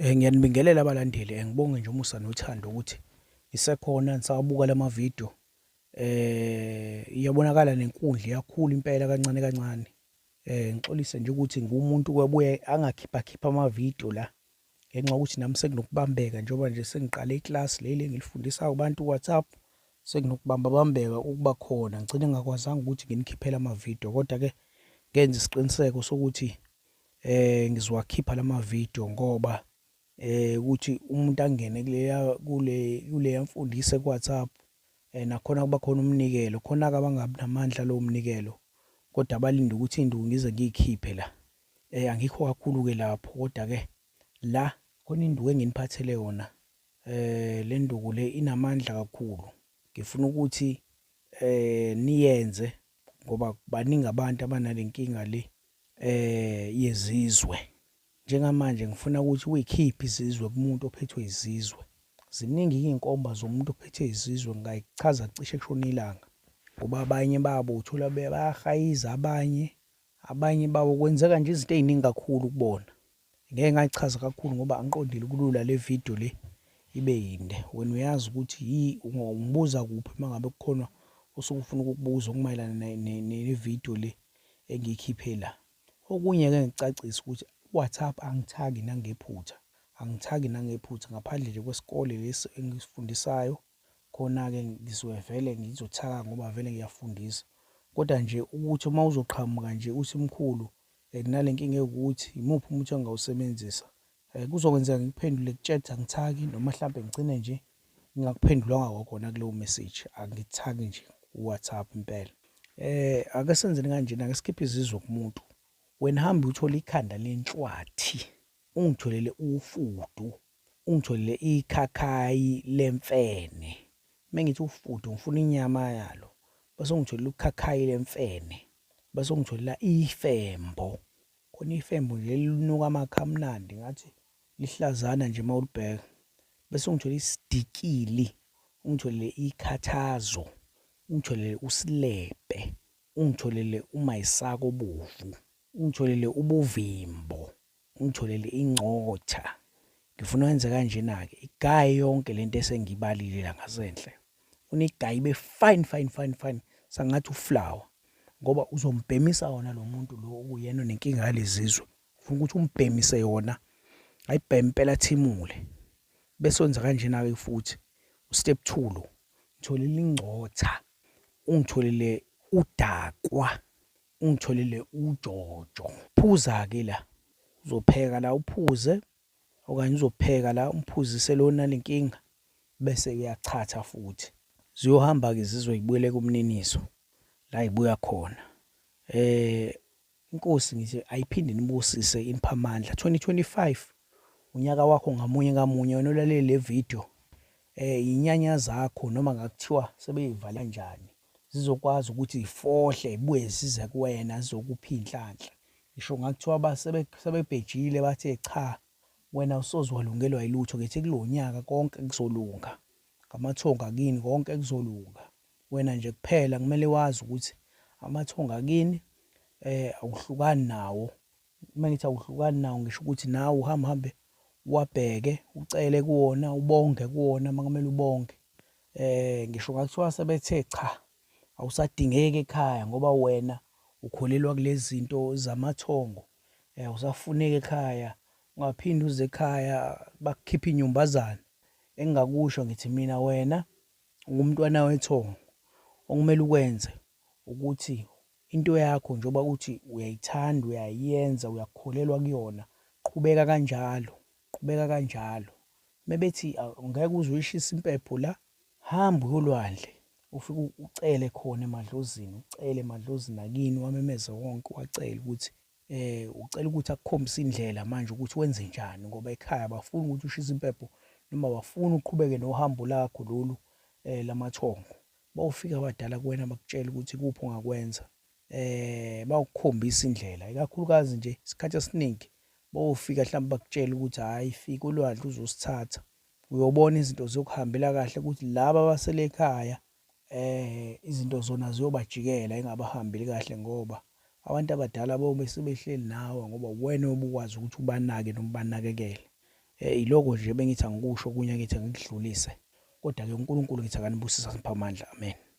Ngiyanibingelela abalandeli, ngibonge nje umusa nothando ukuthi isekhona nisawabuka lamavidiyo. Iyabonakala nenkundla iyakhula impela kancane kancane. Ngixolise nje ukuthi ngumuntu kwabuye angakhipha amavidiyo la ngenxa yokuthi nami sekunokubambeka njengoba nje sengiqale iklasi leli engilifundisayo kubantu ku-WhatsApp, sekunokubambabambeka ukuba khona. Ngigcine ngingakwazanga ukuthi nginikhiphele amavidiyo, kodwa-ke ngenza isiqiniseko sokuthi ngizowakhipha lamavidiyo ngoba ukuthi umuntu angene kuleya mfundiso ku-WhatsApp, nakhona kuba khona umnikelo, khona-ke abangabi namandla lowo mnikelo, kodwa abalinde ukuthi iy'nduku ngize ngiyikhiphe la. Angikho kakhulu-ke lapho, kodwa-ke la khona induku enginiphathele yona. Le nduku le inamandla kakhulu. Ngifuna ukuthi niyenze ngoba baningi abantu abanale nkinga le yezizwe. Njengamanje ngifuna ukuthi uyikhiphe izizwe kumuntu ophethwe izizwe. Ziningi-ke iy'nkomba zomuntu ophethwe izizwe, ngayichaza cishe kushona ilanga, ngoba abanye babo uthola bayahayiza, abanye babo kwenzeka nje izinto ey'ningi kakhulu kubona. Ngeke ngayichaza kakhulu ngoba angiqondile kulula le vidiyo le ibe yinde. Wena uyazi ukuthi ungibuza kuphi uma ngabe kukhona osuke ufuna ukukubuza okumayelana nevidiyo le engiyikhiphe la. Okunye-ke ngicacisa ukuthi WhatsApp angithaki nangephutha, ngaphandle nje kwesikole lesi engisifundisayo, khona-ke ngisuke vele ngizothaka ngoba vele ngiyafundisa. Kodwa nje ukuthi uma uzoqhamuka nje uthi mkhulu kunale nkinga ewukuthi imuphi umuthi engawusebenzisa, kuzokwenzeka ngikuphendule ku-chat angithaki, noma mhlampe ngigcine nje ngingakuphendulanga kwakhona kulowo message, angithaki nje ku-WhatsApp impela. Ake senzeni kanjena, ake sikhiphe izizwe kumuntu. Wena hamba uthole ikhanda lenhlwathi, ungitholele ufudu, ungitholele ikhakhayi lemfene. Uma ngithi ufudu ngifuna inyama yalo, bese ungitholela ukhakhayi lemfene, bese ungitholela ifembo. Khona ifembo nje linuka amakha amnandi ngathi lihlazana nje uma ulibheka. Bese ungitholela isidikili, ungitholele ikhathazo, ungitholele usilebe, ungitholele umayisaka obovu, ungitholele ubuvimbo, ungitholele ingcotha. Ngifuna wenze kanjena-ke, igaye yonke lento esengiyibalile la ngasenhle. Unigayi ibe fine sangathi uflower, ngoba uzombhemisa wona lo muntu lo okuyena nenkinga yalezizwe. Ufuna ukuthi umbhemise yona, ayibheme impela thimule. Bese wenza kanjena-ke futhi u-step 2 lo, ngitholele ingcotha, ungitholele udakwa, ungitholele ujojo. Phuza-ke la, uzopheka la uphuze, okanye uzopheka la umphuzise lona lenkinga, bese uyachatha futhi. Ziyohamba-ke izizwe yibuyele kumniniso la yibuya khona. Inkosi ngithi ayiphinde nibusise inipha amandla. 2025 unyaka wakho ngamunye ngamunye. Wena olalele le video, inyanya zakho noma ngakuthiwa sebeyivala kanjani, zizokwazi ukuthi zifohle zibuye zize kuwena zizokupha inhlanhla. Ngisho ngakuthiwa sebebhejile bathe cha, wena usoze walungelwa yilutho. Ngithi kulo nyaka konke kuzolunga, ngamathonga akini konke kuzolunga. Wena nje kuphela kumele wazi ukuthi amathonga akini awuhlukani nawo. Uma ngithi awuhlukani nawo, ngisho ukuthi nawe uhambe wabheke, ucele kuwona, ubonge kuwona uma kumele ubonge. Ngisho ngakuthiwa sebethe cha, awusadingeki ekhaya ngoba wena ukholelwa kulezi zinto zamathongo, awusafuneki ekhaya, ungaphinde uze ekhaya bakukhiphe inyumbazane. Engingakusho ngithi mina, wena ungumntwana wethongo, okumele ukwenze ukuthi into yakho njengoba uthi uyayithanda, uyayenza, uyakholelwa kuyona, qhubeka kanjalo. Mebethi ngeke uze uyishisa impepho la, hamba uyolwandle, ufike ucele khona emadlozini, ucele emadlozini akini, wamemeze wonke, wacela ukuthi ucela ukuthi akukhombise indlela manje ukuthi wenze njani, ngoba ekhaya bafuna ukuthi ushise impepho noma bafuna uqhubeke nohambo lakho lolu lamathongo. Bawufika abadala kuwena bakutshela ukuthi kuphi ongakwenza, bawukhombisa indlela, ikakhulukazi nje isikhathi esiningi bawufika mhlawumbe bakutshela ukuthi hhayi, fika ulwandle uzosithatha, uyobona izinto ziyokuhambela kahle, ukuthi laba abasele ekhaya izinto zona ziyobajikela ingabahambeli kahle, ngoba abantu abadala bobe sebehleli nawe ngoba wena obukwazi ukuthi ubanake noma ubanakekele. Iloko nje bengithi angikusho, okunye angithi angikudlulise. Kodwa-ke uNkulunkulu ngithi akanibusise asiphe amandla, amen.